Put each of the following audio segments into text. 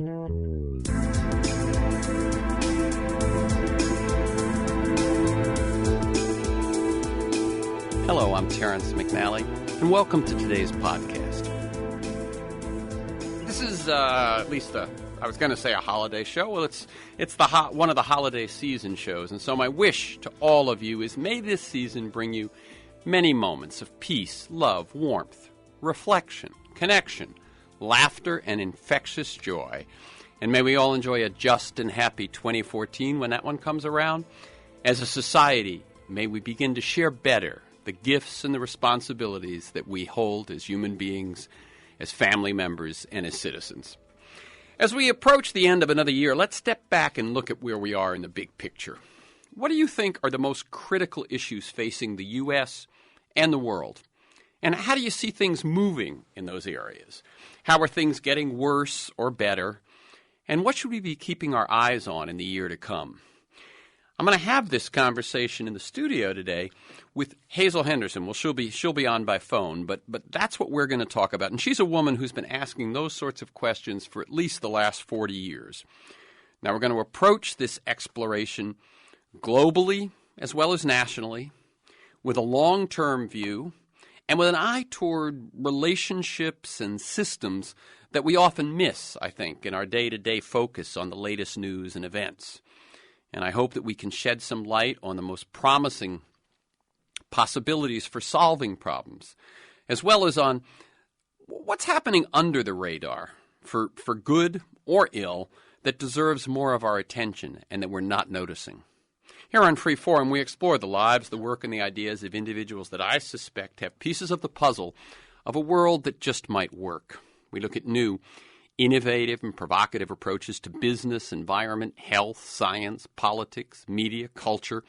Hello, I'm Terrence McNally, and welcome to today's podcast. This is at least I was going to say a holiday show. Well, it's one of the holiday season shows, and so my wish to all of you is may this season bring you many moments of peace, love, warmth, reflection, connection, laughter, and infectious joy. And may we all enjoy a just and happy 2014 when that one comes around. As a society, may we begin to share better the gifts and the responsibilities that we hold as human beings, as family members, and as citizens. As we approach the end of another year, let's step back and look at where we are in the big picture. What do you think are the most critical issues facing the U.S. and the world? And how do you see things moving in those areas? How are things getting worse or better? And what should we be keeping our eyes on in the year to come? I'm going to have this conversation in the studio today with HAZEL Henderson. Well, she'll be on by phone, but that's what we're going to talk about. And she's a woman who's been asking those sorts of questions for at least the last 40 years. Now, we're going to approach this exploration globally as well as nationally with a long-term view and with an eye toward relationships and systems that we often miss, I think, in our day-to-day focus on the latest news and events. And I hope that we can shed some light on the most promising possibilities for solving problems, as well as on what's happening under the radar for good or ill that deserves more of our attention and that we're not noticing. Here on Free Forum, we explore the lives, the work, and the ideas of individuals that I suspect have pieces of the puzzle of a world that just might work. We look at new, innovative, and provocative approaches to business, environment, health, science, politics, media, culture,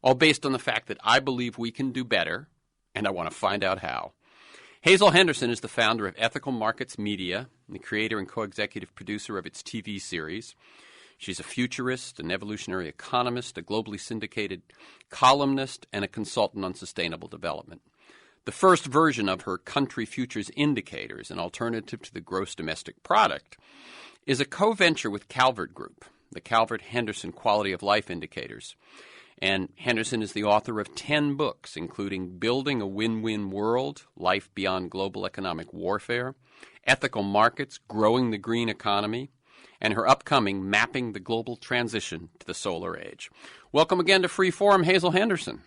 all based on the fact that I believe we can do better, and I want to find out how. HAZEL Henderson is the founder of Ethical Markets Media, and the creator and co-executive producer of its TV series. She's a futurist, an evolutionary economist, a globally syndicated columnist, and a consultant on sustainable development. The first version of her Country Futures Indicators, an alternative to the gross domestic product, is a co-venture with Calvert Group, the Calvert Henderson Quality of Life Indicators. And Henderson is the author of 10 books, including Building a Win-Win World, Life Beyond Global Economic Warfare, Ethical Markets, Growing the Green Economy, and her upcoming Mapping the Global Transition to the Solar Age. Welcome again to Free Forum, HAZEL Henderson.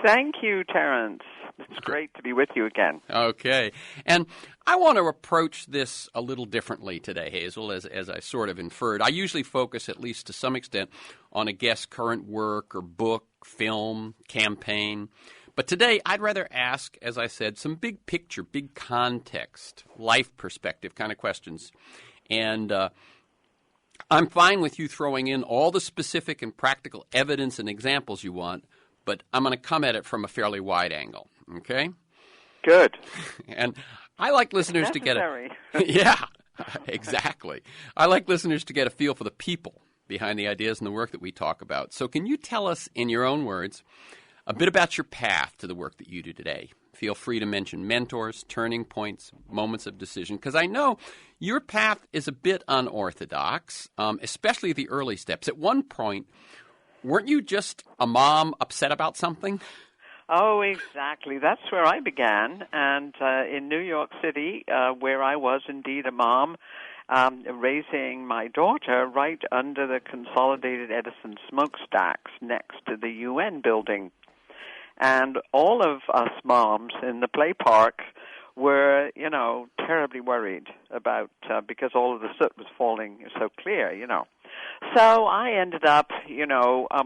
Thank you, Terrence. It's great to be with you again. Okay. And I want to approach this a little differently today, HAZEL, as I sort of inferred. I usually focus, at least to some extent, on a guest's current work or book, film, campaign. But today, I'd rather ask, as I said, some big picture, big context, life perspective kind of questions. And I'm fine with you throwing in all the specific and practical evidence and examples you want, but I'm going to come at it from a fairly wide angle. Okay? Good. And I like listeners to get yeah, exactly. I like listeners to get a feel for the people behind the ideas and the work that we talk about. So can you tell us, in your own words, a bit about your path to the work that you do today? Feel free to mention mentors, turning points, moments of decision, because I know your path is a bit unorthodox, especially the early steps. At one point, weren't you just a mom upset about something? Oh, exactly. That's where I began. And in New York City, where I was indeed a mom, raising my daughter right under the Consolidated Edison smokestacks next to the UN building. And all of us moms in the play park were, terribly worried about, because all of the soot was falling so clear, So I ended up,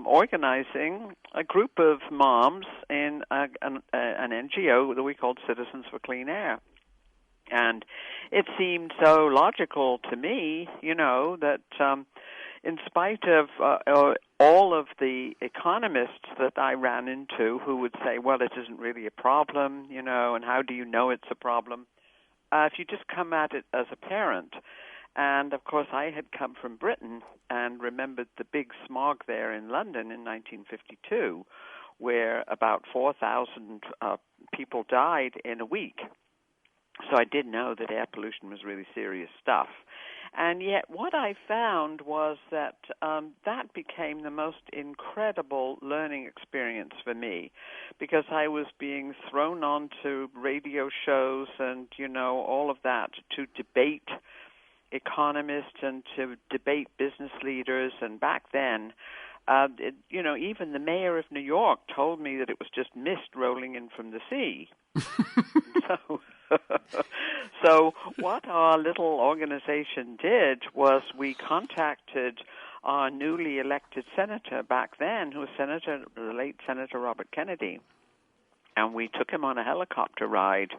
organizing a group of moms in an NGO that we called Citizens for Clean Air. And it seemed so logical to me, that in spite of all of the economists that I ran into who would say, well, it isn't really a problem, and how do you know it's a problem? If you just come at it as a parent. And, of course, I had come from Britain and remembered the big smog there in London in 1952, where about 4,000 people died in a week. So I did know that air pollution was really serious stuff. And yet what I found was that that became the most incredible learning experience for me, because I was being thrown onto radio shows and, all of that to debate economists and to debate business leaders. And back then, even the mayor of New York told me that it was just mist rolling in from the sea. So what our little organization did was we contacted our newly elected senator back then, who was the late Senator Robert Kennedy, and we took him on a helicopter ride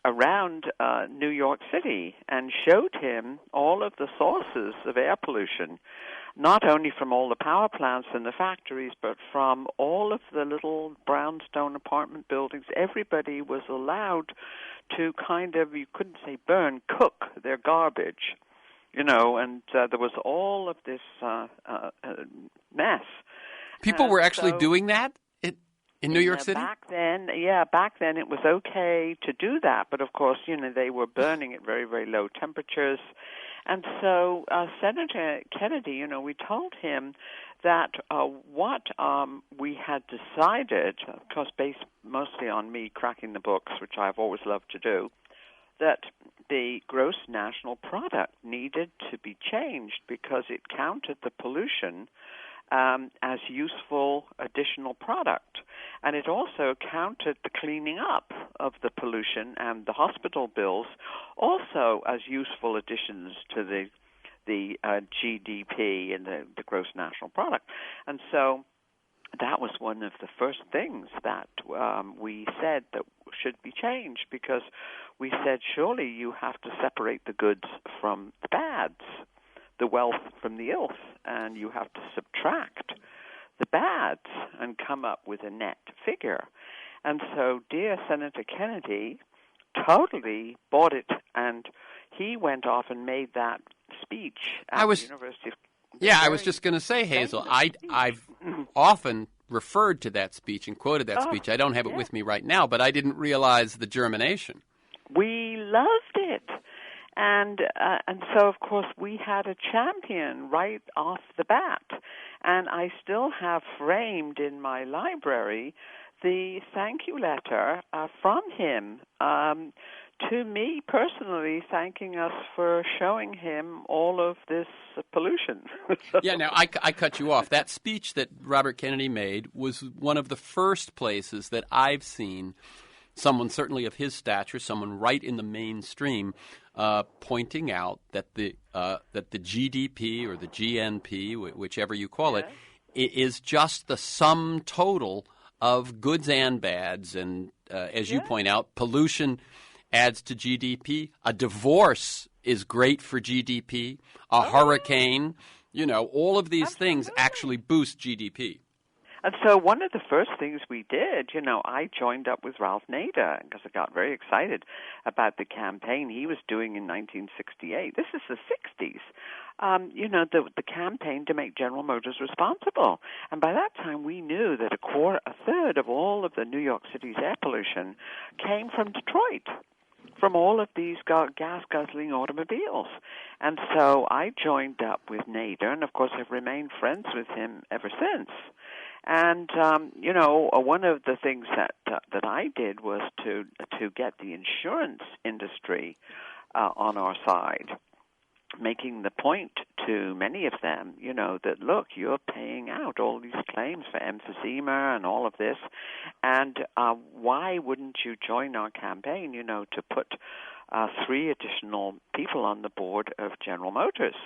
around New York City and showed him all of the sources of air pollution, not only from all the power plants and the factories, but from all of the little brownstone apartment buildings. Everybody was allowed to kind of, you couldn't say burn, cook their garbage, and there was all of this mess. People were actually doing that in New York City? Back then it was okay to do that, but of course, they were burning at very, very low temperatures. And so Senator Kennedy, we told him that what we had decided, of course based mostly on me cracking the books, which I've always loved to do, that the gross national product needed to be changed because it counted the pollution as useful additional product. And it also counted the cleaning up of the pollution and the hospital bills also as useful additions to the GDP and the gross national product. And so that was one of the first things that we said that should be changed, because we said, surely you have to separate the goods from the bads, the wealth from the ilth, and you have to subtract the bads and come up with a net figure. And so dear Senator Kennedy totally bought it, and he went off and made that speech at the University of... Yeah, I was just going to say, Hazel, I've often referred to that speech and quoted that speech. I don't have it with me right now, but I didn't realize the germination. We loved it. And so, of course, we had a champion right off the bat. And I still have framed in my library the thank you letter from him to me personally, thanking us for showing him all of this pollution. Yeah, now, I cut you off. That speech that Robert Kennedy made was one of the first places that I've seen someone certainly of his stature, someone right in the mainstream, pointing out that the GDP or the GNP, whichever you call it, is just the sum total of goods and bads. And as you point out, pollution adds to GDP. A divorce is great for GDP. A hurricane, all of these things actually boost GDP. And so one of the first things we did, I joined up with Ralph Nader because I got very excited about the campaign he was doing in 1968. This is the 60s. The campaign to make General Motors responsible. And by that time, we knew that a third of all of the New York City's air pollution came from Detroit, from all of these gas-guzzling automobiles. And so I joined up with Nader, and of course I've remained friends with him ever since. And one of the things that I did was to get the insurance industry on our side, making the point to many of them, that look, you're paying out all these claims for emphysema and all of this, and why wouldn't you join our campaign, to put 3 additional people on the board of General Motors?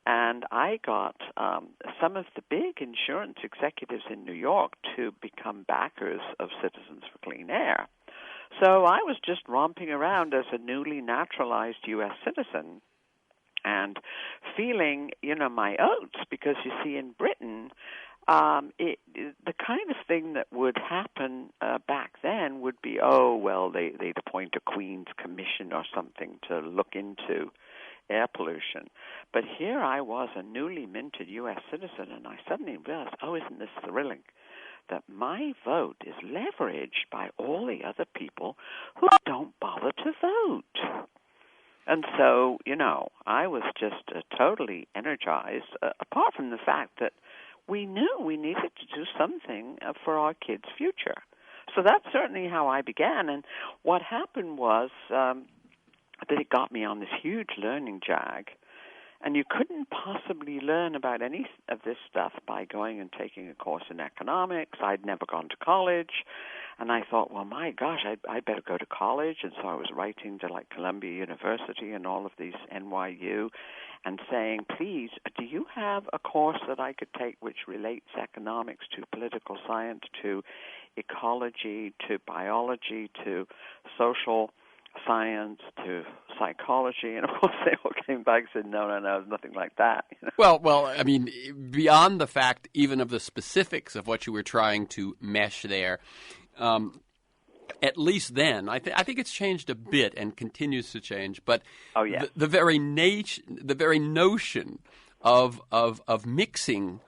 And I got some of the big insurance executives in New York to become backers of Citizens for Clean Air. So I was just romping around as a newly naturalized U.S. citizen and feeling, my oats, because you see, in Britain, the kind of thing that would happen back then would be, they'd appoint a Queen's Commission or something to look into air pollution. But here I was, a newly minted U.S. citizen, and I suddenly realized, isn't this thrilling, that my vote is leveraged by all the other people who don't bother to vote. And so, I was just totally energized, apart from the fact that we knew we needed to do something for our kids' future. So that's certainly how I began. And what happened was that it got me on this huge learning jag. And you couldn't possibly learn about any of this stuff by going and taking a course in economics. I'd never gone to college. And I thought, well, my gosh, I better go to college. And so I was writing to Columbia University and all of these NYU and saying, please, do you have a course that I could take which relates economics to political science, to ecology, to biology, to social science, to psychology? And of course they all came back and said, no, nothing like that. Well, I mean, beyond the fact even of the specifics of what you were trying to mesh there, at least then, I think it's changed a bit and continues to change. But oh, yeah. the very notion of mixing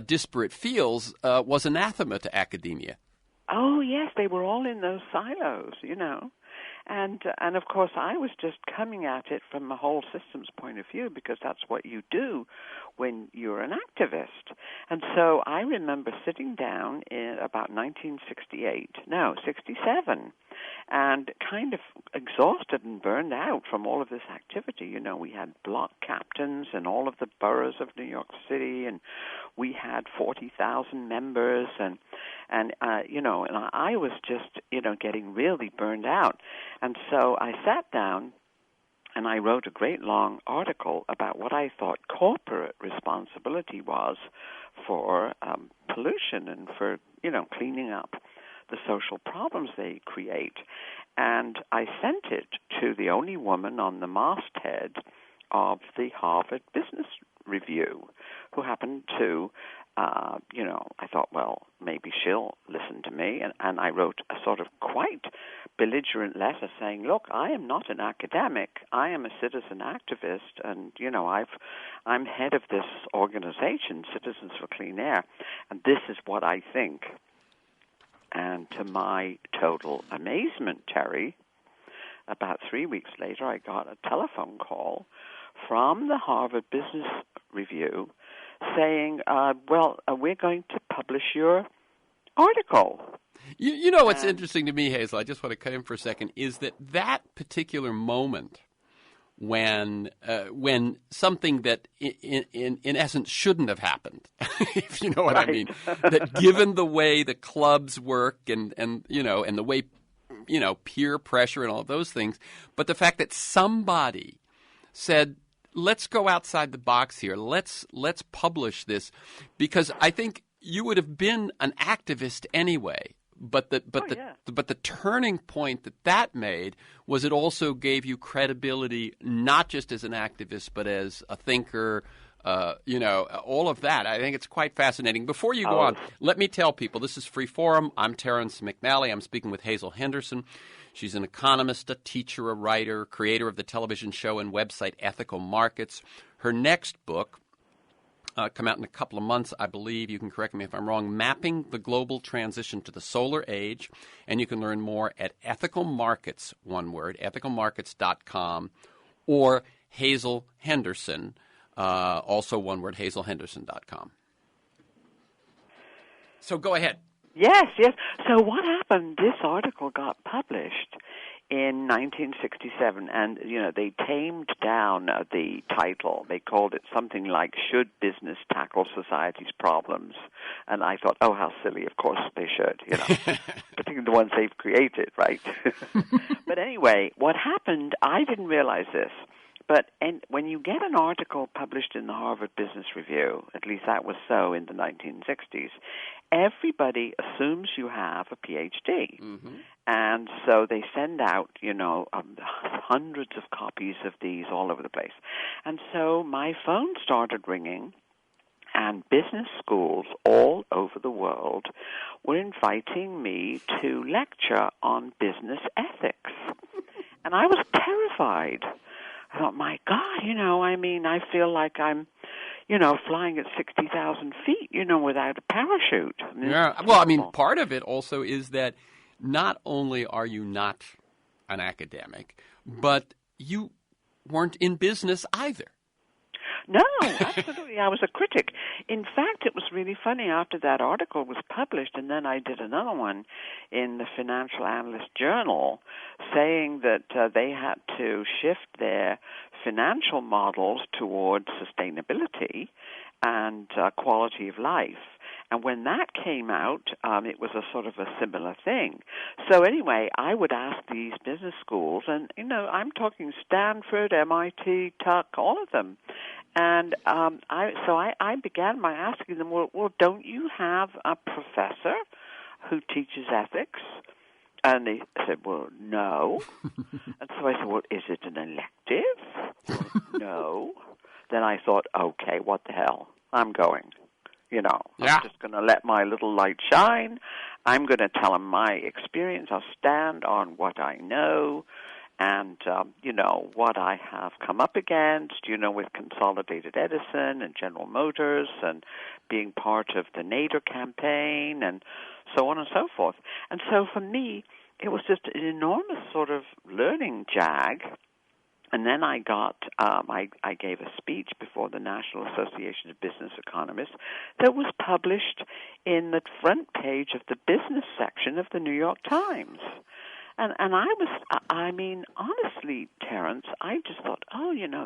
disparate fields was anathema to academia. Oh, yes, they were all in those silos, And of course, I was just coming at it from a whole systems point of view, because that's what you do when you're an activist. And so I remember sitting down in about 67, and kind of exhausted and burned out from all of this activity. We had block captains in all of the boroughs of New York City, and we had 40,000 members, and I was just, getting really burned out. And so I sat down and I wrote a great long article about what I thought corporate responsibility was for pollution and for, cleaning up the social problems they create. And I sent it to the only woman on the masthead of the Harvard Business Review, who happened to, I thought, well, maybe she'll listen to me. And I wrote a sort of quite belligerent letter saying, look, I am not an academic. I am a citizen activist. And, I'm head of this organization, Citizens for Clean Air. And this is what I think. And to my total amazement, Terry, about 3 weeks later, I got a telephone call from the Harvard Business Review saying, we're going to publish your article. You know what's interesting to me, Hazel, I just want to cut in for a second, is that particular moment when something that in essence shouldn't have happened, if you know what right. I mean, that given the way the clubs work and the way, peer pressure and all of those things, but the fact that somebody said, let's go outside the box here. Let's publish this, because I think you would have been an activist anyway. But the turning point that made was it also gave you credibility, not just as an activist, but as a thinker. All of that. I think it's quite fascinating. Before you go on, let me tell people this is Free Forum. I'm Terrence McNally. I'm speaking with Hazel Henderson. She's an economist, a teacher, a writer, creator of the television show and website Ethical Markets. Her next book, come out in a couple of months, I believe. You can correct me if I'm wrong. Mapping the Global Transition to the Solar Age. And you can learn more at Ethical Markets, one word, ethicalmarkets.com, or Hazel Henderson, also one word, hazelhenderson.com. So go ahead. Yes. So what happened, this article got published in 1967, and, they tamed down the title. They called it something like, Should Business Tackle Society's Problems? And I thought, oh, how silly, of course they should, particularly the ones they've created, right? But anyway, what happened, I didn't realize this, and when you get an article published in the Harvard Business Review, at least that was so in the 1960s, everybody assumes you have a PhD. Mm-hmm. And so they send out, hundreds of copies of these all over the place. And so my phone started ringing, and business schools all over the world were inviting me to lecture on business ethics. And I was terrified. I thought, my God, I feel like I'm, flying at 60,000 feet, without a parachute. Yeah. Well, part of it also is that not only are you not an academic, but you weren't in business either. No, absolutely. I was a critic. In fact, it was really funny. After that article was published, and then I did another one in the Financial Analyst Journal saying that they had to shift their financial models towards sustainability and quality of life. And when that came out, it was a sort of a similar thing. So anyway, I would ask these business schools, and, I'm talking Stanford, MIT, Tuck, all of them. And I began by asking them, well, don't you have a professor who teaches ethics? And they said, well, no. And so I said, well, is it an elective? No. Then I thought, okay, what the hell? I'm going. I'm just going to let my little light shine. I'm going to tell them my experience. I'll stand on what I know and, what I have come up against, with Consolidated Edison and General Motors and being part of the NATO campaign and so on and so forth. And so for me, it was just an enormous sort of learning jag. And then I gave a speech before the National Association of Business Economists that was published in the front page of the business section of the New York Times. And honestly, Terence, I just thought,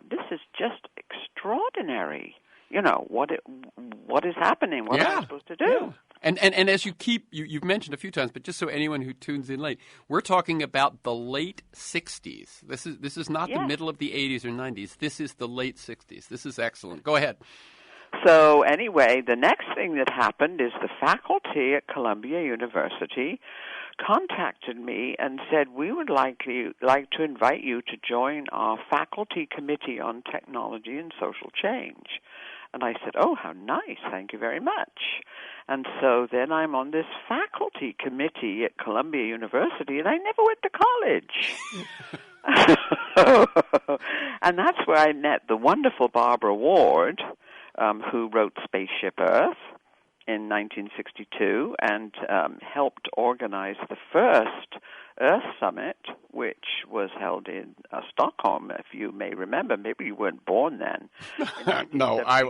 this is just extraordinary. What is happening? What am I supposed to do? Yeah. And as you've mentioned a few times, but just so anyone who tunes in late, we're talking about the late 60s. This is not the middle of the 80s or 90s. This is the late 60s. This is excellent. Go ahead. So anyway, the next thing that happened is the faculty at Columbia University contacted me and said, we would like to invite you to join our faculty committee on technology and social change. And I said, oh, how nice. Thank you very much. And so then I'm on this faculty committee at Columbia University, and I never went to college. And that's where I met the wonderful Barbara Ward, who wrote Spaceship Earth in 1962 and helped organize the first Earth Summit, which was held in Stockholm, if you may remember. Maybe you weren't born then. No, I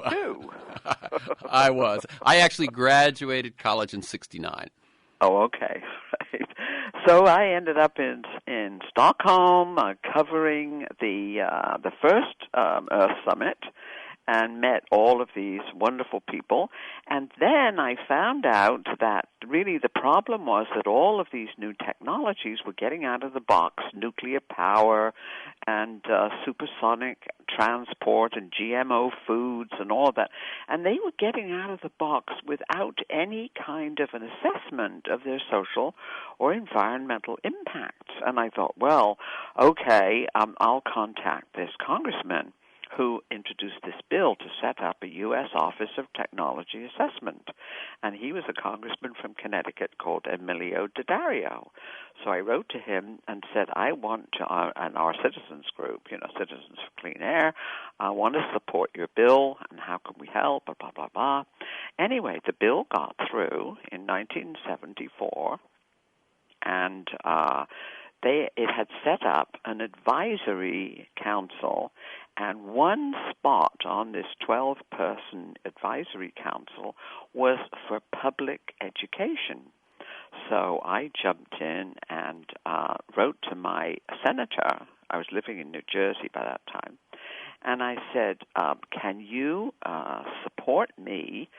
was. I actually graduated college in 1969. Oh, okay. Right. So I ended up in Stockholm covering the first Earth Summit, and met all of these wonderful people. And then I found out that really the problem was that all of these new technologies were getting out of the box, nuclear power and supersonic transport and GMO foods and all that. And they were getting out of the box without any kind of an assessment of their social or environmental impacts. And I thought, well, okay, I'll contact this congressman who introduced this bill to set up a U.S. Office of Technology Assessment. And he was a congressman from Connecticut called Emilio Daddario. So I wrote to him and said, I want to, and our citizens group, Citizens for Clean Air, I want to support your bill, and how can we help, blah, blah, blah. Anyway, the bill got through in 1974, and it had set up an advisory council, and one spot on this 12-person advisory council was for public education. So I jumped in and wrote to my senator. I was living in New Jersey by that time. And I said, can you support me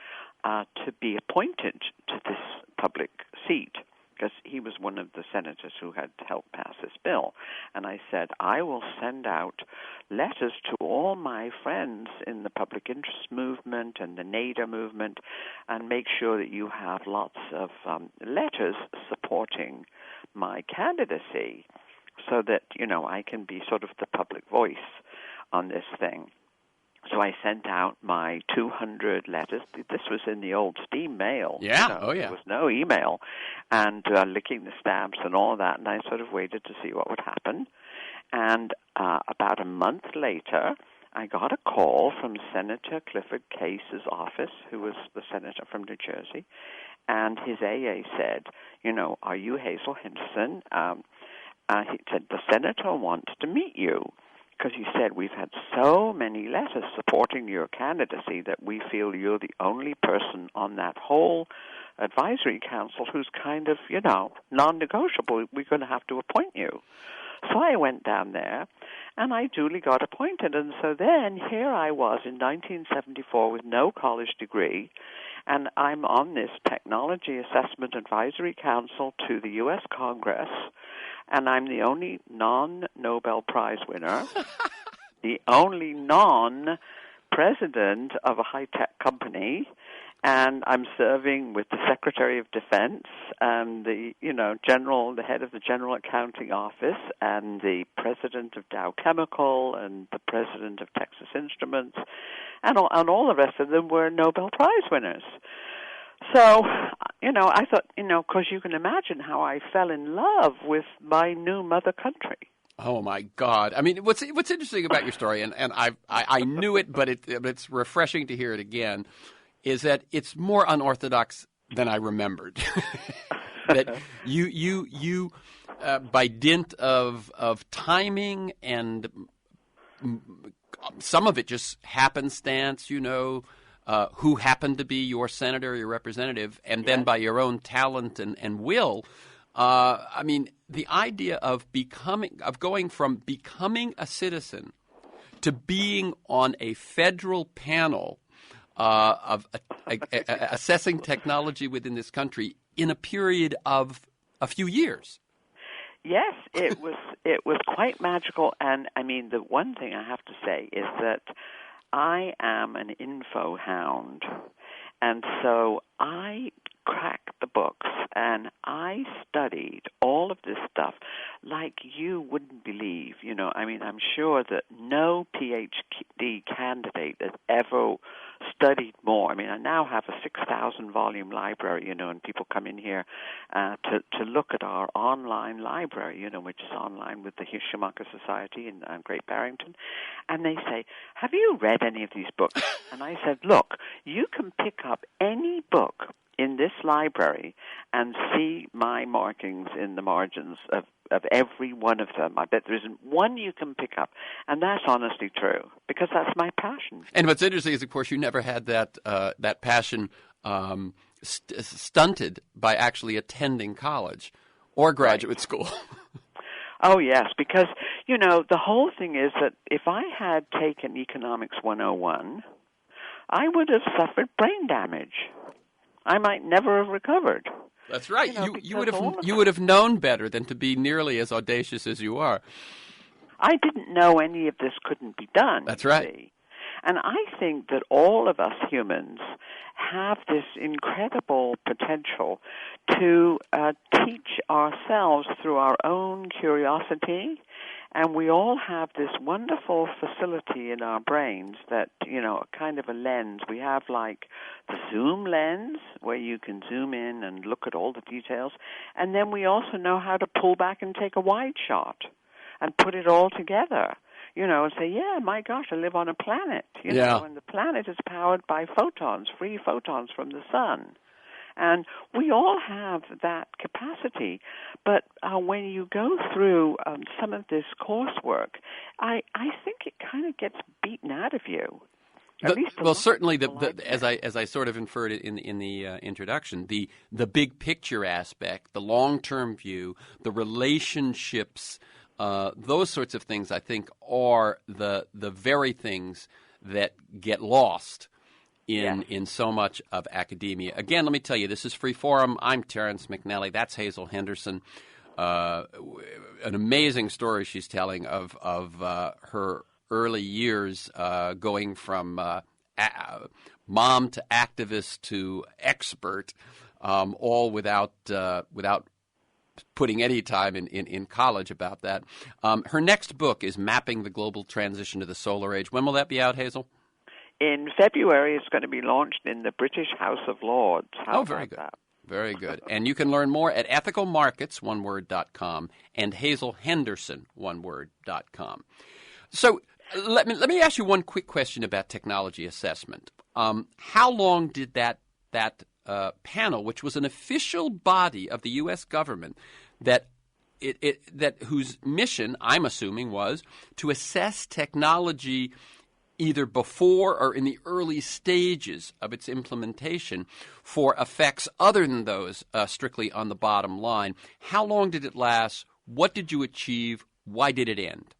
to be appointed to this public seat? Because he was one of the senators who had helped pass this bill. And I said, I will send out letters to all my friends in the public interest movement and the NATO movement and make sure that you have lots of letters supporting my candidacy so that, I can be sort of the public voice on this thing. So I sent out my 200 letters. This was in the old steam mail. Yeah, oh yeah. There was no email, and licking the stamps and all that, and I sort of waited to see what would happen. And about a month later, I got a call from Senator Clifford Case's office, who was the senator from New Jersey, and his AA said, are you Hazel Henderson? He said, the senator wants to meet you. because he said, we've had so many letters supporting your candidacy that we feel you're the only person on that whole advisory council who's kind of, non-negotiable. We're going to have to appoint you. So I went down there, and I duly got appointed. And so then here I was in 1974 with no college degree, and I'm on this Technology Assessment Advisory Council to the U.S. Congress, and I'm the only non-Nobel Prize winner, the only non-president of a high-tech company, and I'm serving with the Secretary of Defense and the head of the General Accounting Office and the president of Dow Chemical and the president of Texas Instruments, and all the rest of them were Nobel Prize winners. So, I thought, because you can imagine how I fell in love with my new mother country. Oh my God! I mean, what's interesting about your story, and I knew it, but it's refreshing to hear it again, is that it's more unorthodox than I remembered. That you by dint of timing and some of it just happenstance, who happened to be your senator, your representative, and then by your own talent and will. I mean, the idea of going from becoming a citizen to being on a federal panel of assessing technology within this country in a period of a few years. Yes, it was quite magical. And I mean, the one thing I have to say is that I am an info hound, and so I cracked the books and I studied all of this stuff like you wouldn't believe. I mean, I'm sure that no PhD candidate has ever studied more. I mean, I now have a 6,000-volume library, and people come in here to look at our online library, which is online with the Schumacher Society in Great Barrington, and they say, have you read any of these books? And I said, look, you can pick up any book in this library and see my markings in the margins of every one of them. I bet there isn't one you can pick up. And that's honestly true, because that's my passion. And what's interesting is, of course, you never had that passion stunted by actually attending college or graduate school. Oh, yes, because, the whole thing is that if I had taken Economics 101, I would have suffered brain damage. I might never have recovered. That's right. You would have known better than to be nearly as audacious as you are. I didn't know any of this couldn't be done. That's right. See? And I think that all of us humans have this incredible potential to teach ourselves through our own curiosity. And we all have this wonderful facility in our brains that, kind of a lens. We have like the zoom lens where you can zoom in and look at all the details. And then we also know how to pull back and take a wide shot and put it all together, and say, yeah, my gosh, I live on a planet, and the planet is powered by photons, free photons from the sun. And we all have that capacity. But when you go through some of this coursework, I think it kind of gets beaten out of you. Certainly, as I sort of inferred it in the introduction, the big picture aspect, the long-term view, the relationships, those sorts of things, I think, are the very things that get lost in so much of academia. Again, let me tell you, this is Free Forum. I'm Terrence McNally. That's Hazel Henderson. An amazing story she's telling of her early years, going from mom to activist to expert, all without putting any time in college about that. Her next book is Mapping the Global Transition to the Solar Age. When will that be out, Hazel? In February, it's going to be launched in the British House of Lords. Very good. Very good. And you can learn more at ethicalmarkets.com and HAZELHenderson.com. So let me ask you one quick question about technology assessment. How long did that panel, which was an official body of the U.S. government that whose mission, I'm assuming, was to assess technology either before or in the early stages of its implementation for effects other than those strictly on the bottom line. How long did it last? What did you achieve? Why did it end?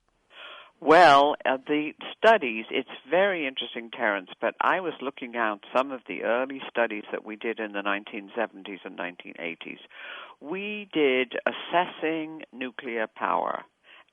Well, the studies, it's very interesting, Terence, but I was looking at some of the early studies that we did in the 1970s and 1980s. We did assessing nuclear power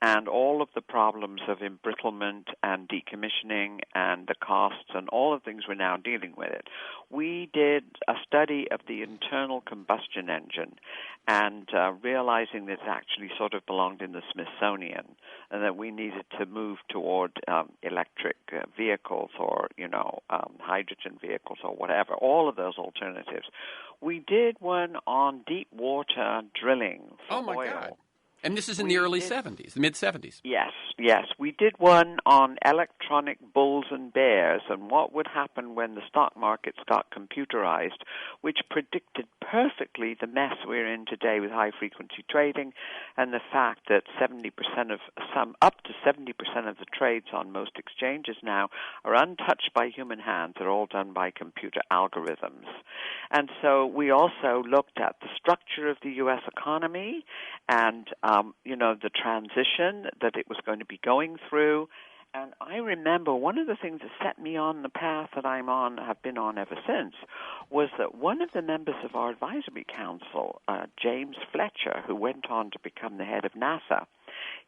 and all of the problems of embrittlement and decommissioning and the costs and all the things we're now dealing with it. We did a study of the internal combustion engine and realizing that it actually sort of belonged in the Smithsonian and that we needed to move toward electric vehicles or, hydrogen vehicles or whatever, all of those alternatives. We did one on deep water drilling for oil. Oh, my God. And this is in the early 70s, the mid-70s. Yes. We did one on electronic bulls and bears and what would happen when the stock markets got computerized, which predicted perfectly the mess we're in today with high-frequency trading and the fact that up to 70% of the trades on most exchanges now are untouched by human hands. They're all done by computer algorithms. And so we also looked at the structure of the U.S. economy and the transition that it was going to be going through. And I remember one of the things that set me on the path that have been on ever since, was that one of the members of our advisory council, James Fletcher, who went on to become the head of NASA,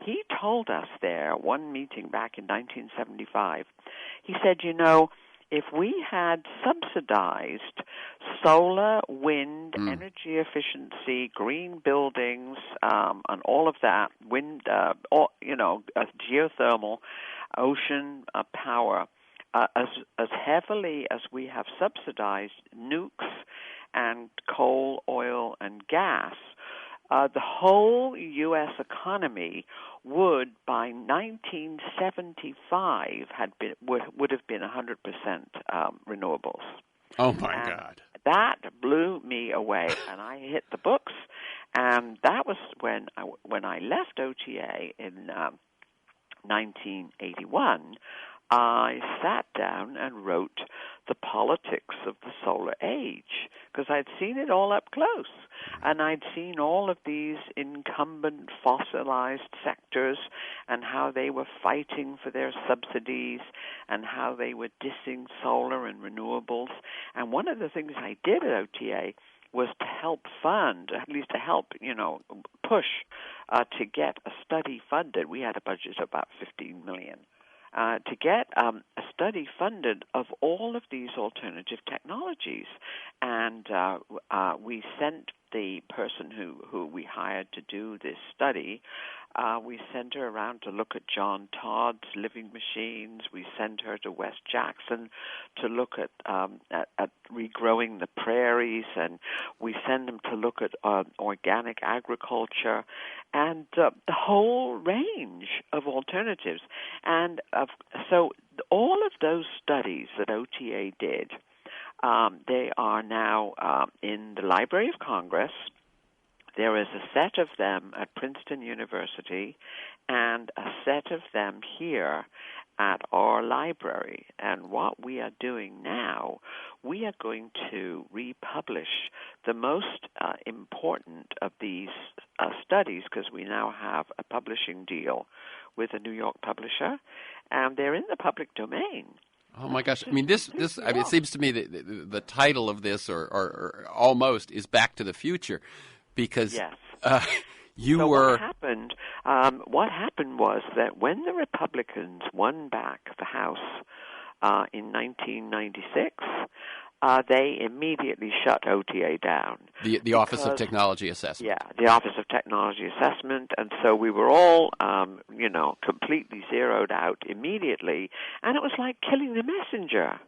he told us there, one meeting back in 1975, he said, if we had subsidized solar, wind, energy efficiency, green buildings, and all of that, wind, geothermal, ocean power, as heavily as we have subsidized nukes and coal, oil, and gas, the whole U.S. economy would, by 1975, would have been 100% renewables. Oh, my God. That blew me away, and I hit the books, and that was when I left OTA in 1981. I sat down and wrote The Politics of the Solar Age, because I'd seen it all up close. And I'd seen all of these incumbent fossilized sectors and how they were fighting for their subsidies and how they were dissing solar and renewables. And one of the things I did at OTA was to help fund, at least to help, push to get a study funded. We had a budget of about $15 million. To get a study funded of all of these alternative technologies. And we sent the person who we hired to do this study, we sent her around to look at John Todd's living machines. We sent her to West Jackson to look at regrowing the prairies, and we sent them to look at organic agriculture and the whole range of alternatives. And so all of those studies that OTA did, they are now in the Library of Congress. There is a set of them at Princeton University and a set of them here at our library. And what we are doing now, we are going to republish the most important of these studies, because we now have a publishing deal with a New York publisher, and they're in the public domain. Oh my gosh! I mean, it seems to me that the title of this, or almost, is Back to the Future, because yes. What happened was that when the Republicans won back the House in 1996, they immediately shut OTA down. The Office of Technology Assessment. Yeah, the Office of Technology Assessment, and so we were all, completely zeroed out immediately, and it was like killing the messenger.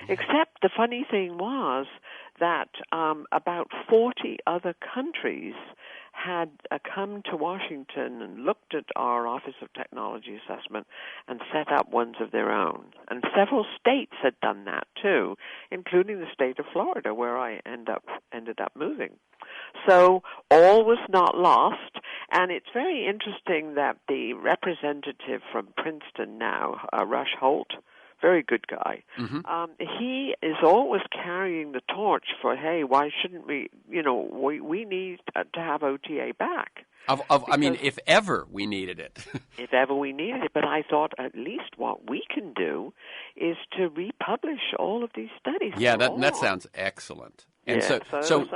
Except the funny thing was that about 40 other countries had come to Washington and looked at our Office of Technology Assessment and set up ones of their own. And several states had done that too, including the state of Florida, where I ended up moving. So all was not lost, and it's very interesting that the representative from Princeton now, Rush Holt, very good guy. He is always carrying the torch for, hey, why shouldn't we, we need to have OTA back. I mean, if ever we needed it. If ever we needed it. But I thought at least what we can do is to republish all of these studies. Yeah, that sounds excellent. And so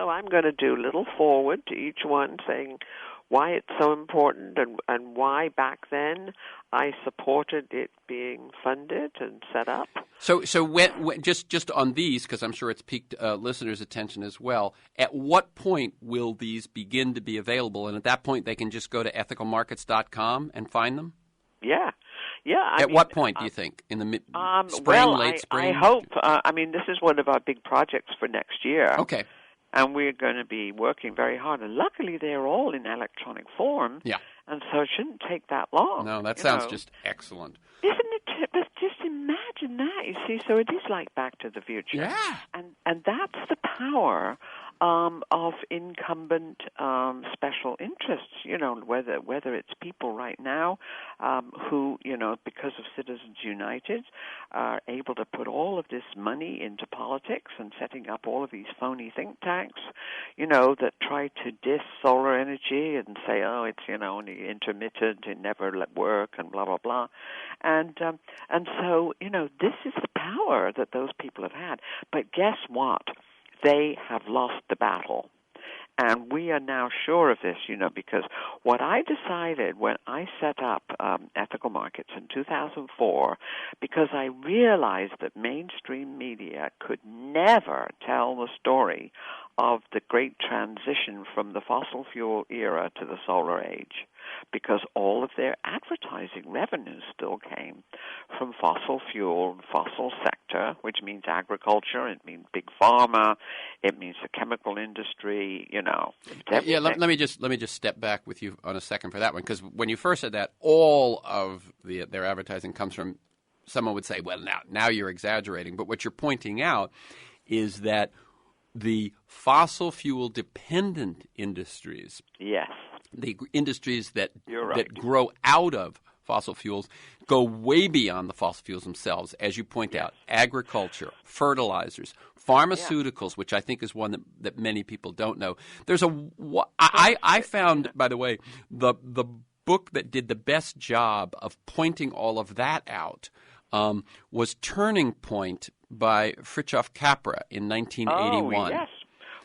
I'm going to do a little forward to each one saying why it's so important and why back then I supported it being funded and set up. So when just on these, because I'm sure it's piqued listeners' attention as well, at what point will these begin to be available? And at that point, they can just go to ethicalmarkets.com and find them? Yeah. At what point do you think? In the spring, late spring? I hope. This is one of our big projects for next year. Okay. And we're going to be working very hard. And luckily, they're all in electronic form. Yeah. And so it shouldn't take that long. No, that sounds just excellent. Isn't it? But just imagine that. You see, so it is like Back to the Future. Yeah. And that's the power of incumbent special interests. Whether it's people right now who, because of Citizens United, are able to put all of this money into politics and setting up all of these phony think tanks, that try to diss solar energy and say, oh, it's only intermittent, it never work, and blah blah blah, and so this is the power that those people have had. But guess what? They have lost the battle. And we are now sure of this, because what I decided when I set up Ethical Markets in 2004, because I realized that mainstream media could never tell the story of the great transition from the fossil fuel era to the solar age, because all of their advertising revenues still came from fossil fuel, fossil sector, which means agriculture, it means big pharma, it means the chemical industry, Yeah, let me just step back with you on a second for that one, because when you first said that, all of their advertising comes from, someone would say, well, now you're exaggerating, but what you're pointing out is that the fossil fuel dependent industries, yes, the industries that right, grow out of fossil fuels go way beyond the fossil fuels themselves, as you point out. Agriculture, fertilizers, pharmaceuticals, which I think is one that many people don't know. I found, by the way, the book that did the best job of pointing all of that out was Turning Point by Fritjof Capra in 1981. Oh, yes,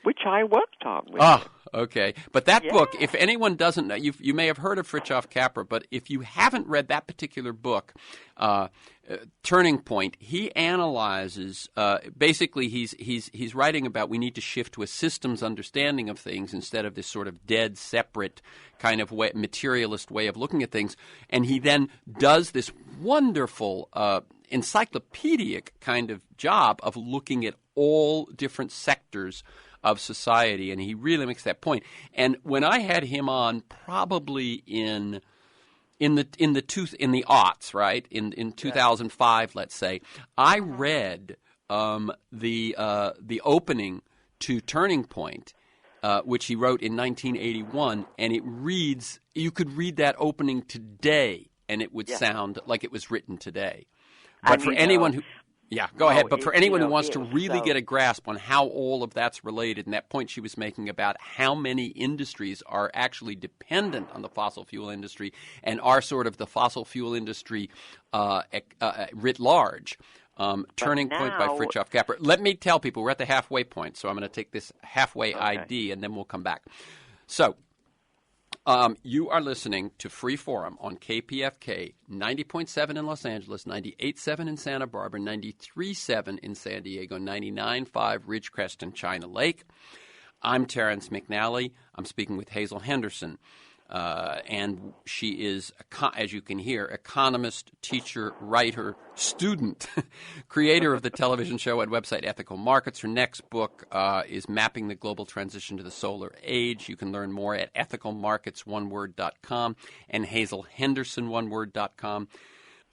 which I worked on. Okay. But that book, if anyone doesn't know, you may have heard of Fritjof Capra, but if you haven't read that particular book, Turning Point, he analyzes, basically he's writing about we need to shift to a systems understanding of things instead of this sort of dead, separate kind of materialist way of looking at things. And he then does this wonderful encyclopedic kind of job of looking at all different sectors of society, and he really makes that point. And when I had him on, probably in the aughts, right, in 2005, let's say, I read the opening to Turning Point, which he wrote in 1981, and it reads. You could read that opening today, and it would sound like it was written today. But for anyone who go ahead. But for anyone who wants to really get a grasp on how all of that's related, and that point she was making about how many industries are actually dependent on the fossil fuel industry and are sort of the fossil fuel industry writ large, Turning Point by Fritjof Capra. Let me tell people, we're at the halfway point, so I'm going to take this halfway ID, and then we'll come back. So you are listening to Free Forum on KPFK 90.7 in Los Angeles, 98.7 in Santa Barbara, 93.7 in San Diego, 99.5 Ridgecrest and China Lake. I'm Terrence McNally. I'm speaking with Hazel Henderson. And she is, as you can hear, economist, teacher, writer, student, creator of the television show and website Ethical Markets. Her next book is Mapping the Global Transition to the Solar Age. You can learn more at ethicalmarketsoneword.com and HAZELHenderson1word.com.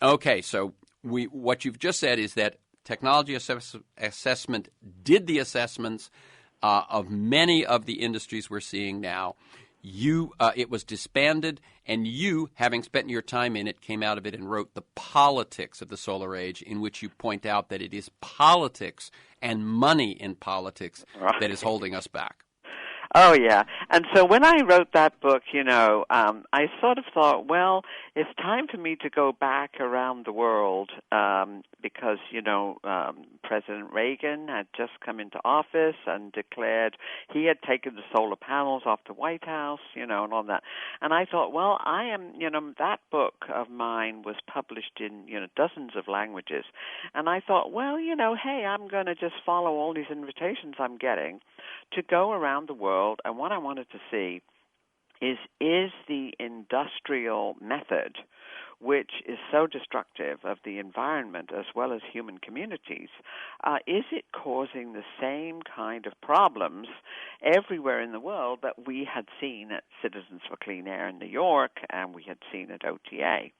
Okay, so what you've just said is that Technology Assessment did the assessments of many of the industries we're seeing now. It was disbanded, and you, having spent your time in it, came out of it and wrote The Politics of the Solar Age, in which you point out that it is politics and money in politics that is holding us back. Oh, yeah. And so when I wrote that book, I sort of thought, well, it's time for me to go back around the world because, President Reagan had just come into office and declared he had taken the solar panels off the White House, and all that. And I thought, well, that book of mine was published in, dozens of languages. And I thought, well, hey, I'm going to just follow all these invitations I'm getting to go around the world, and what I wanted to see is the industrial method, which is so destructive of the environment as well as human communities, is it causing the same kind of problems everywhere in the world that we had seen at Citizens for Clean Air in New York and we had seen at OTA?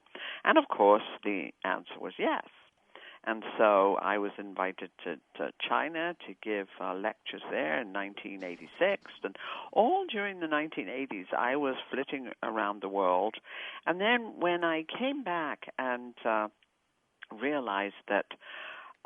And, of course, the answer was yes. And so I was invited to China to give lectures there in 1986. And all during the 1980s, I was flitting around the world. And then when I came back and realized that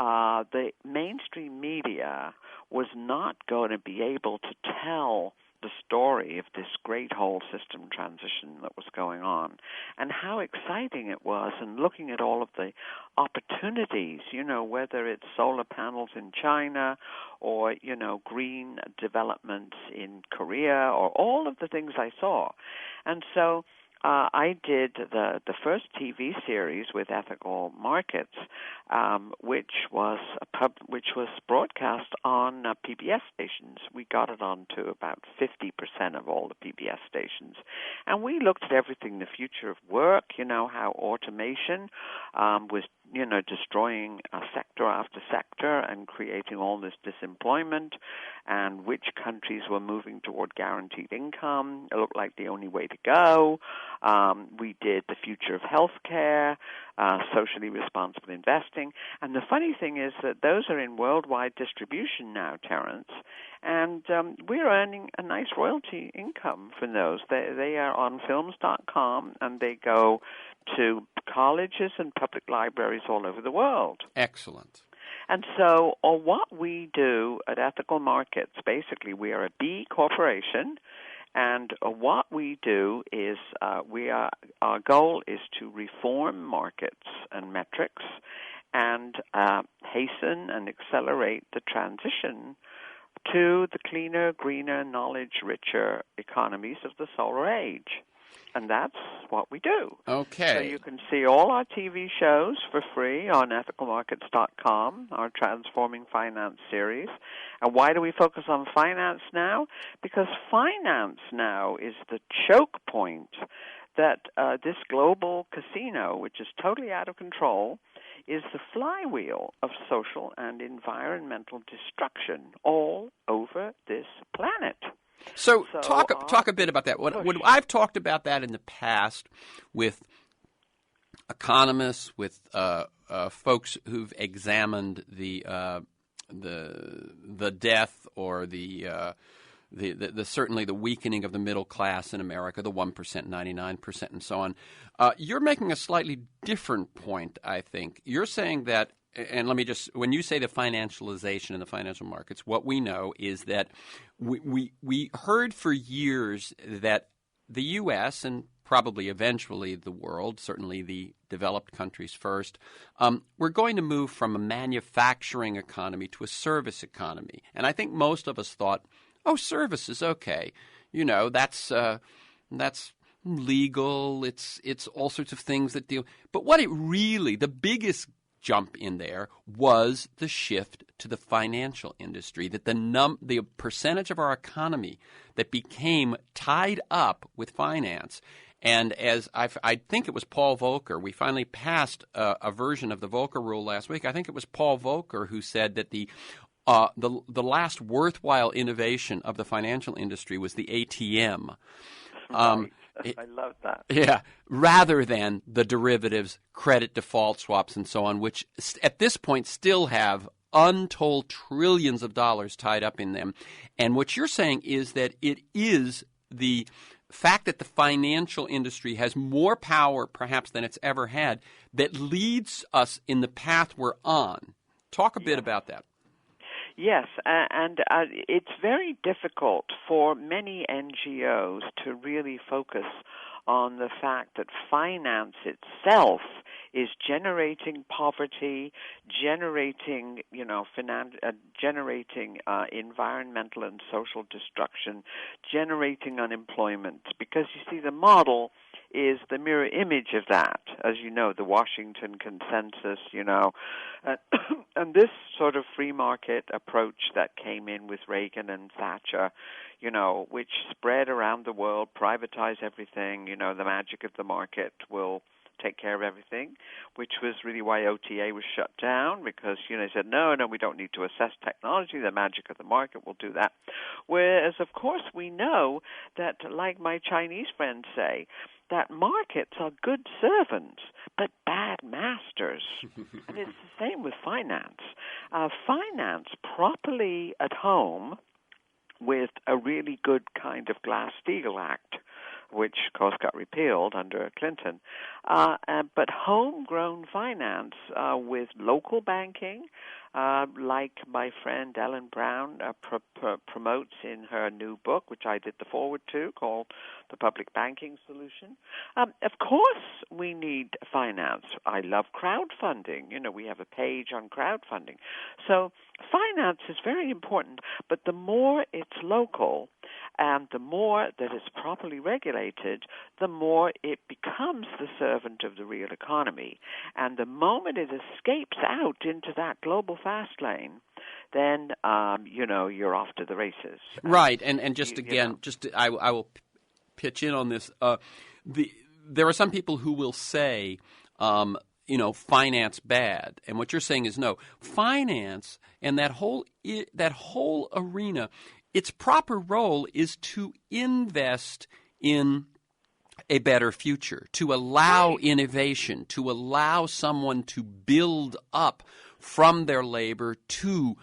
the mainstream media was not going to be able to tell the story of this great whole system transition that was going on and how exciting it was, and looking at all of the opportunities, whether it's solar panels in China or, green developments in Korea or all of the things I saw. And so I did the first TV series with Ethical Markets, which was broadcast on PBS stations. We got it on to about 50% of all the PBS stations, and we looked at everything: the future of work, how automation was destroying sector after sector and creating all this disemployment, and which countries were moving toward guaranteed income. It looked like the only way to go. We did the future of healthcare, socially responsible investing. And the funny thing is that those are in worldwide distribution now, Terence, and we're earning a nice royalty income from those. They are on films.com, and they go to colleges and public libraries all over the world. Excellent. And so what we do at Ethical Markets, basically we are a B corporation, and what we do is our goal is to reform markets and metrics and hasten and accelerate the transition to the cleaner, greener, knowledge-richer economies of the solar age. And that's what we do. Okay. So you can see all our TV shows for free on ethicalmarkets.com, our Transforming Finance series. And why do we focus on finance now? Because finance now is the choke point that this global casino, which is totally out of control, is the flywheel of social and environmental destruction all over this planet. So talk a bit about that. When I've talked about that in the past with economists, with folks who've examined the death or the certainly the weakening of the middle class in America, the 1%, 99%, and so on. You're making a slightly different point, I think. You're saying that. And let me just, when you say the financialization in the financial markets, what we know is that we heard for years that the U.S. and probably eventually the world, certainly the developed countries first, we're going to move from a manufacturing economy to a service economy. And I think most of us thought, oh, service is okay. That's legal. It's all sorts of things that deal. But what it really, the biggest jump in there was the shift to the financial industry, that the percentage of our economy that became tied up with finance. And as I think it was Paul Volcker, we finally passed a version of the Volcker rule last week. I think it was Paul Volcker who said that the last worthwhile innovation of the financial industry was the ATM. Right. I love that. Yeah, rather than the derivatives, credit default swaps, and so on, which at this point still have untold trillions of dollars tied up in them. And what you're saying is that it is the fact that the financial industry has more power perhaps than it's ever had that leads us in the path we're on. Talk a bit about that. Yes, and it's very difficult for many NGOs to really focus on the fact that finance itself is generating poverty, generating, generating environmental and social destruction, generating unemployment. Because you see, the model is the mirror image of that, as you know, the Washington Consensus, and this sort of free market approach that came in with Reagan and Thatcher, which spread around the world, privatize everything, the magic of the market will take care of everything, which was really why OTA was shut down, because, they said, no, we don't need to assess technology, the magic of the market will do that. Whereas, of course, we know that, like my Chinese friends say, that markets are good servants, but bad masters. And it's the same with finance. Finance properly at home with a really good kind of Glass-Steagall Act, which, of course, got repealed under Clinton. But homegrown finance with local banking, like my friend Ellen Brown promotes in her new book, which I did the foreword to, called The Public Banking Solution. Of course, we need finance. I love crowdfunding. We have a page on crowdfunding. So finance is very important, but the more it's local and the more that it's properly regulated, the more it becomes the servant of the real economy. And the moment it escapes out into that global fast lane, then, you're off to the races. Right. And just I will pitch in on this. There are some people who will say, finance bad. And what you're saying is no. Finance and that whole arena, its proper role is to invest in a better future, to allow innovation, to allow someone to build up from their labor to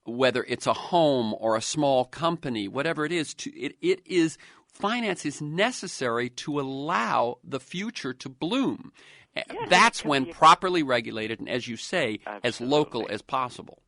whether it's a home or a small company, whatever it is. Finance is necessary to allow the future to bloom. Yes, that's when properly regulated and, as you say, as local as possible.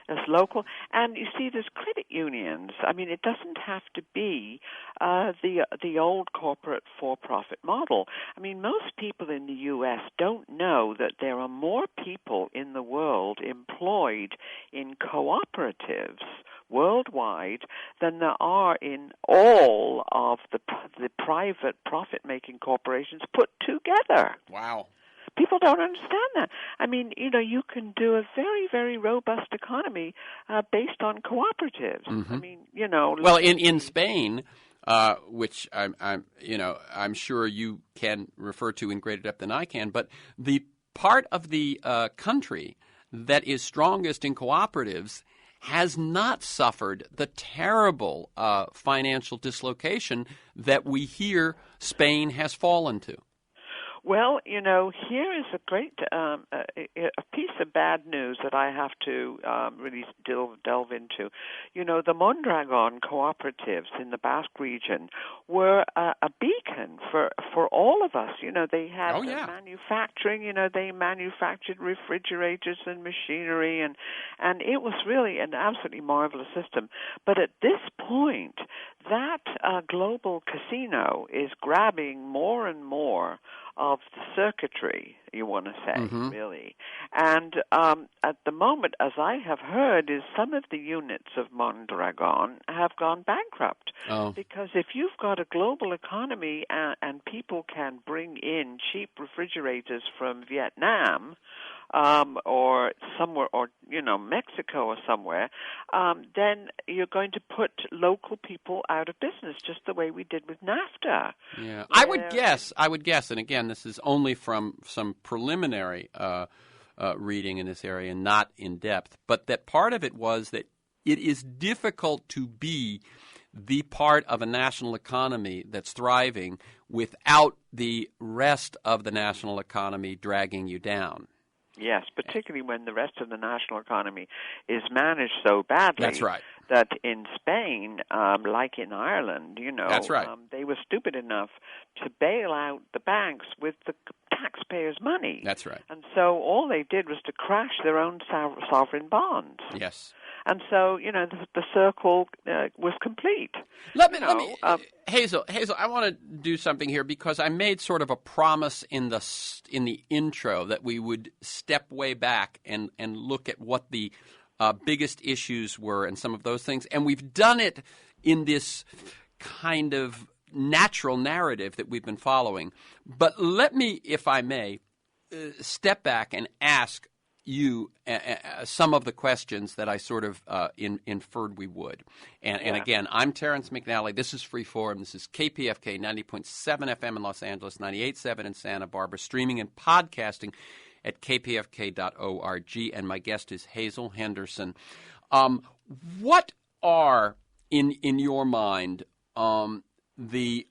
As local. And you see, there's credit unions. I mean, it doesn't have to be the old corporate for-profit model. I mean, most people in the U.S. don't know that there are more people in the world employed in cooperatives worldwide than there are in all of the private profit-making corporations put together. Wow. People don't understand that. I mean, you can do a very, very robust economy based on cooperatives. Mm-hmm. I mean, Well, in Spain, which I'm sure you can refer to in greater depth than I can, but the part of the country that is strongest in cooperatives has not suffered the terrible financial dislocation that we hear Spain has fallen to. Well, here is a great a piece of bad news that I have to really delve into. The Mondragon cooperatives in the Basque region were a beacon for all of us. They had manufacturing. They manufactured refrigerators and machinery, and it was really an absolutely marvelous system. But at this point, that global casino is grabbing more and more of the circuitry, you want to say, really. And at the moment, as I have heard, is some of the units of Mondragon have gone bankrupt. Oh. Because if you've got a global economy and people can bring in cheap refrigerators from Vietnam, or somewhere, or Mexico or somewhere, then you're going to put local people out of business, just the way we did with NAFTA. Yeah, I would guess, and again, this is only from some preliminary reading in this area, not in depth, but that part of it was that it is difficult to be the part of a national economy that's thriving without the rest of the national economy dragging you down. Yes, particularly when the rest of the national economy is managed so badly. That's right. That in Spain, like in Ireland, That's right. They were stupid enough to bail out the banks with the taxpayers' money. That's right. And so all they did was to crash their own sovereign bonds. Yes. And so, the circle was complete. Let me, Hazel, I want to do something here because I made sort of a promise in the intro that we would step way back and look at what the biggest issues were and some of those things. And we've done it in this kind of natural narrative that we've been following. But let me, if I may, step back and ask you some of the questions that I sort of inferred we would. And again, I'm Terrence McNally. This is Freeform. This is KPFK 90.7 FM in Los Angeles, 98.7 in Santa Barbara, streaming and podcasting at kpfk.org. And my guest is Hazel Henderson. What are, in your mind, the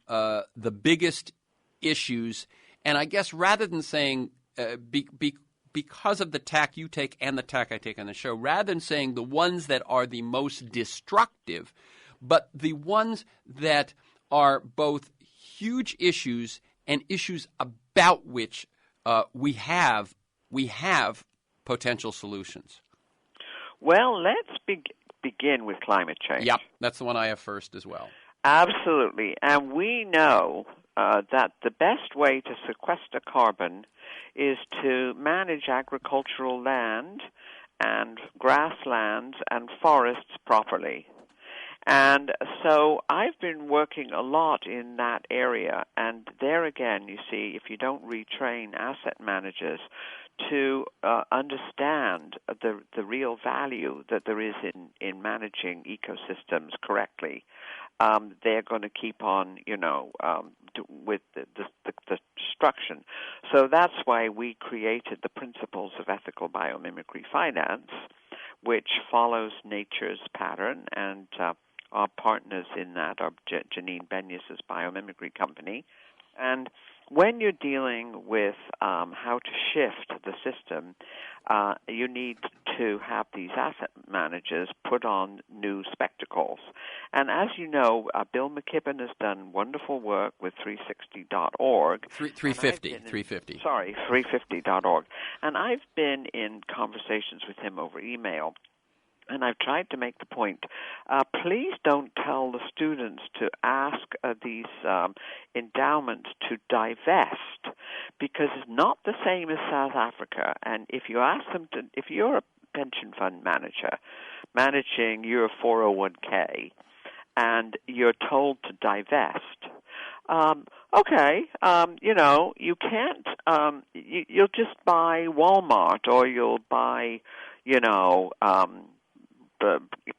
biggest issues? And I guess rather than saying because of the tack you take and the tack I take on the show, rather than saying the ones that are the most destructive, but the ones that are both huge issues and issues about which we have potential solutions. Well, let's begin with climate change. Yep, that's the one I have first as well. Absolutely. And we know that the best way to sequester carbon is to manage agricultural land and grasslands and forests properly. And so I've been working a lot in that area. And there again, you see, if you don't retrain asset managers to understand the real value that there is in managing ecosystems correctly, they're going to keep on, with the destruction. So that's why we created the principles of ethical biomimicry finance, which follows nature's pattern, and our partners in that are Janine Benyus's biomimicry company. And when you're dealing with how to shift the system, you need to have these asset managers put on new spectacles. And as you know, Bill McKibben has done wonderful work with 360.org. 350. Sorry, 350.org. And I've been in conversations with him over email. And I've tried to make the point, please don't tell the students to ask these endowments to divest, because it's not the same as South Africa. And if you ask them to, if you're a pension fund manager managing your 401k and you're told to divest, you can't, you'll just buy Walmart or you'll buy,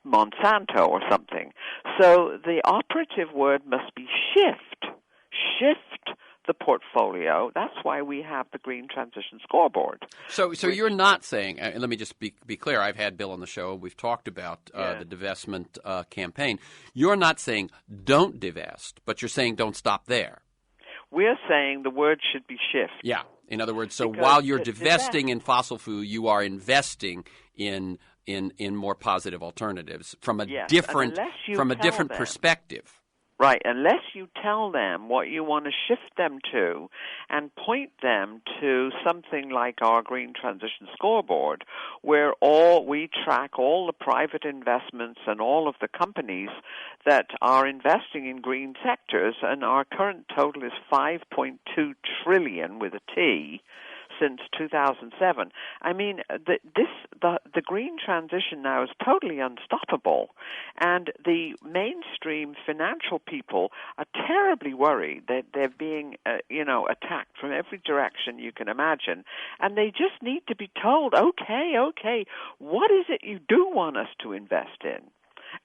Monsanto or something. So the operative word must be shift. Shift the portfolio. That's why we have the Green Transition Scoreboard. So you're not saying, let me just be clear, I've had Bill on the show, we've talked about the divestment campaign. You're not saying don't divest, but you're saying don't stop there. We're saying the word should be shift. Yeah. In other words, so while you're divesting in fossil fuel, you are investing in more positive alternatives from a different perspective. Right, unless you tell them what you want to shift them to and point them to something like our Green Transition Scoreboard, where we track all the private investments and all of the companies that are investing in green sectors, and our current total is $5.2 trillion with a T. since 2007. I mean, the green transition now is totally unstoppable, and the mainstream financial people are terribly worried that they're being, attacked from every direction you can imagine, and they just need to be told, okay, what is it you do want us to invest in?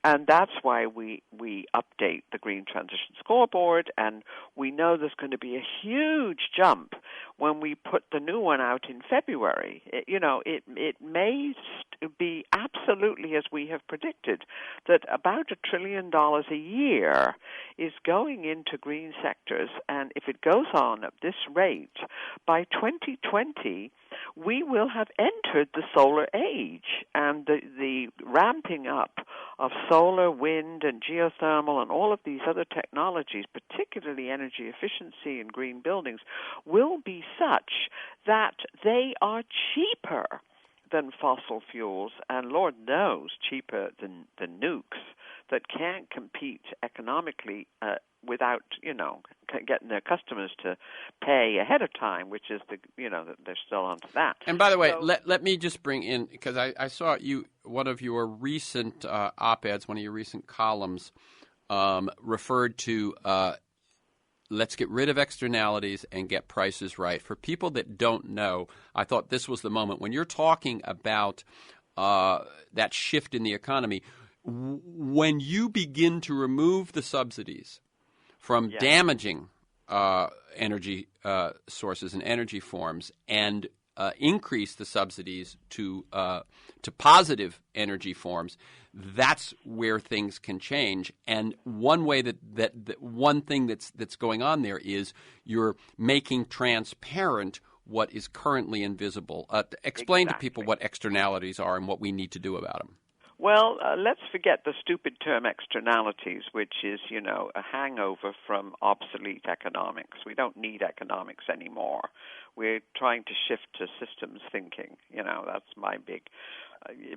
And that's why we update the Green Transition Scoreboard, and we know there's going to be a huge jump when we put the new one out in February. It may be absolutely as we have predicted, that about $1 trillion a year is going into green sectors, and if it goes on at this rate, by 2020, we will have entered the solar age, and the ramping up of solar, wind, and geothermal and all of these other technologies, particularly energy efficiency and green buildings, will be such that they are cheaper than fossil fuels, and Lord knows cheaper than nukes, that can't compete economically without, getting their customers to pay ahead of time, which is they're still onto that. And by the way, let me just bring in, because I saw one of your recent op-eds, one of your recent columns referred to let's get rid of externalities and get prices right. For people that don't know, I thought this was the moment when you're talking about that shift in the economy. When you begin to remove the subsidies from damaging energy sources and energy forms and increase the subsidies to positive energy forms, that's where things can change. And one way that one thing that's going on there is you're making transparent what is currently invisible. Explain to people what externalities are and what we need to do about them. Well, let's forget the stupid term externalities, which is, a hangover from obsolete economics. We don't need economics anymore. We're trying to shift to systems thinking. That's my big...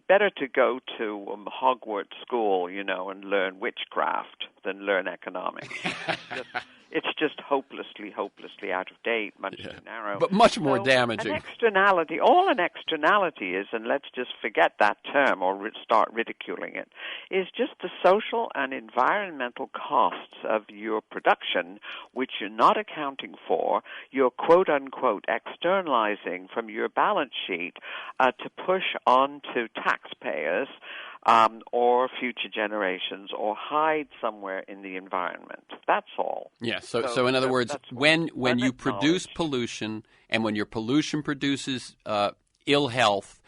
better to go to Hogwarts school, and learn witchcraft than learn economics. It's just hopelessly out of date, much too narrow. But much more damaging. All an externality is, and let's just forget that term or start ridiculing it, is just the social and environmental costs of your production, which you're not accounting for, you're quote-unquote externalizing from your balance sheet to push on to taxpayers or future generations, or hide somewhere in the environment. That's all. Yeah. So in other words, when you produce pollution, and when your pollution produces ill health,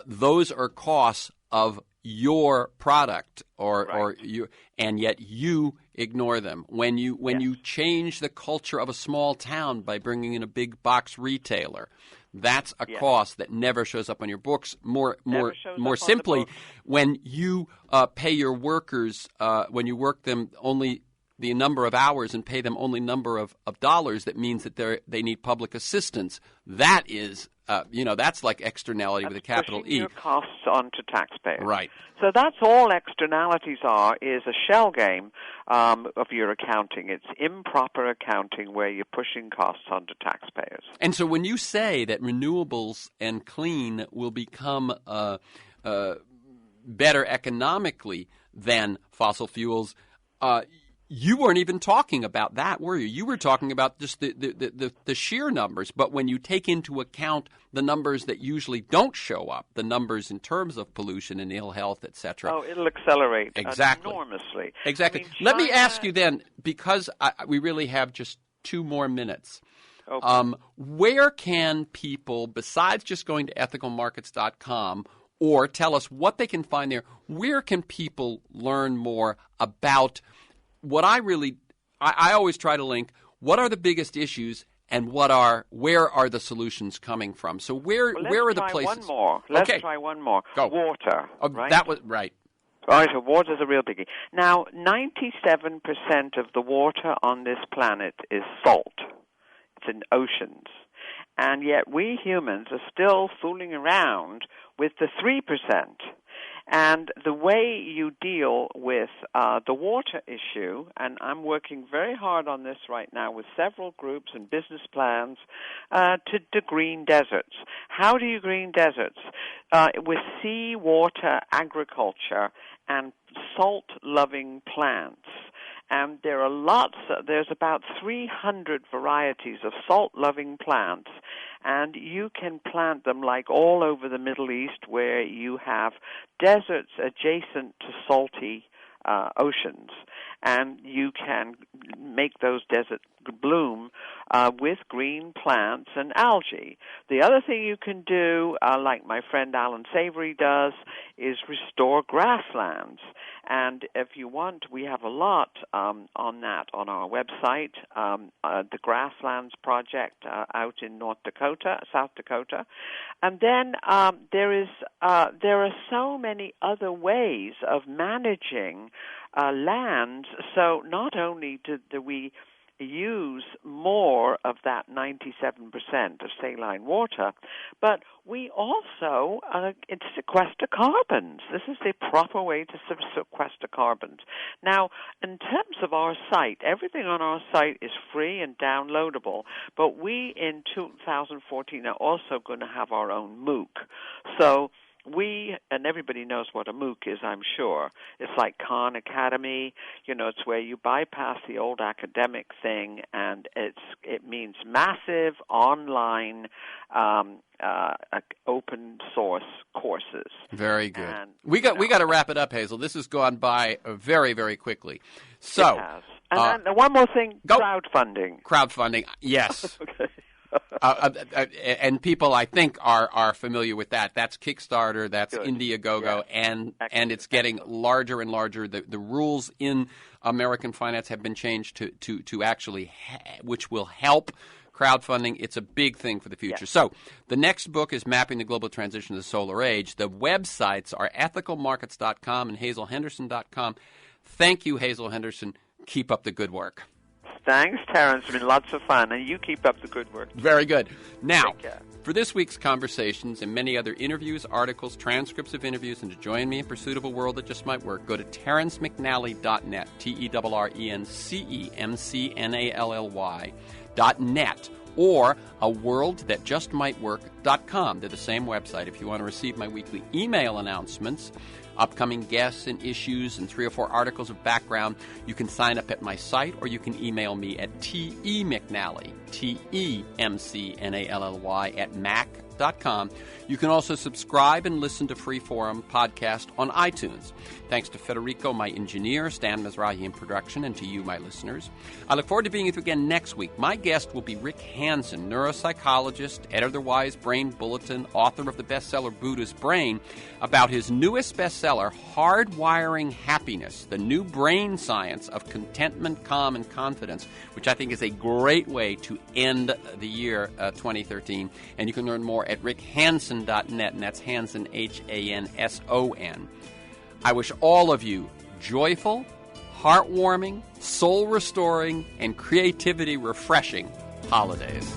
those are costs of your product, and yet you ignore them. When you change the culture of a small town by bringing in a big box retailer, that's a cost that never shows up on your books. More simply, when you pay your workers, when you work them only the number of hours and pay them only number of dollars, that means that they need public assistance. That is, that's like externality with a capital E. Your costs onto taxpayers. Right. So that's all externalities are, is a shell game of your accounting. It's improper accounting where you're pushing costs onto taxpayers. And so when you say that renewables and clean will become better economically than fossil fuels, you weren't even talking about that, were you? You were talking about just the sheer numbers. But when you take into account the numbers that usually don't show up, the numbers in terms of pollution and ill health, et cetera. Oh, it'll accelerate enormously. Exactly. I mean, Let me ask you then, because we really have just 2 more minutes. Okay. Where can people, besides just going to ethicalmarkets.com, or tell us what they can find there, where can people learn more about what I always try to link, what are the biggest issues and where are the solutions coming from? So where are the places? One more. Let's try one more. Go. Water. Right? That was right. All right, so water's a real biggie. Now, 97% of the water on this planet is salt. It's in oceans. And yet we humans are still fooling around with the 3%. And the way you deal with the water issue, and I'm working very hard on this right now with several groups and business plans to green deserts. How do you green deserts? With seawater agriculture and salt-loving plants. And there are there's about 300 varieties of salt-loving plants, and you can plant them like all over the Middle East where you have deserts adjacent to salty oceans, and you can make those deserts bloom with green plants and algae. The other thing you can do, like my friend Alan Savory does, is restore grasslands. And if you want, we have a lot on that on our website, the Grasslands Project out in South Dakota. And then there are so many other ways of managing lands. So not only do we use more of that 97% of saline water, but we also sequester carbons. This is the proper way to sequester carbons. Now, in terms of our site, everything on our site is free and downloadable, but we in 2014 are also going to have our own MOOC. So and everybody knows what a MOOC is, I'm sure. It's like Khan Academy. It's where you bypass the old academic thing, and it means massive online open source courses. Very good. And, we got to wrap it up, Hazel. This has gone by very, very quickly. So, it has. And then one more thing, crowdfunding. Crowdfunding, yes. Okay. And people, I think, are familiar with that. That's Kickstarter, that's Good. Indiegogo, yes. and it's getting larger and larger. The rules in American finance have been changed to actually, which will help crowdfunding. It's a big thing for the future. Yes. So the next book is Mapping the Global Transition to the Solar Age. The websites are ethicalmarkets.com and hazelhenderson.com. Thank you, Hazel Henderson. Keep up the good work. Thanks, Terence. It's been lots of fun, and you keep up the good work. Very good. Now, for this week's conversations and many other interviews, articles, transcripts of interviews, and to join me in pursuit of a world that just might work, go to terencemcnally.net, TERRENCEMCNALLY.net, or aworldthatjustmightwork.com. They're the same website. If you want to receive my weekly email announcements, upcoming guests and issues, and 3 or 4 articles of background, you can sign up at my site, or you can email me at temcnally, TEMCNALLY at mac.com. You can also subscribe and listen to Freeform podcast on iTunes. Thanks to Federico, my engineer, Stan Mizrahi in production, and to you, my listeners. I look forward to being with you again next week. My guest will be Rick Hansen, neuropsychologist, editor of the Wise Brain Bulletin, author of the bestseller Buddha's Brain, about his newest bestseller, Hardwiring Happiness, the new brain science of contentment, calm, and confidence, which I think is a great way to end the year 2013. And you can learn more at rickhanson.net, and that's Hanson, Hanson. I wish all of you joyful, heartwarming, soul-restoring, and creativity-refreshing holidays.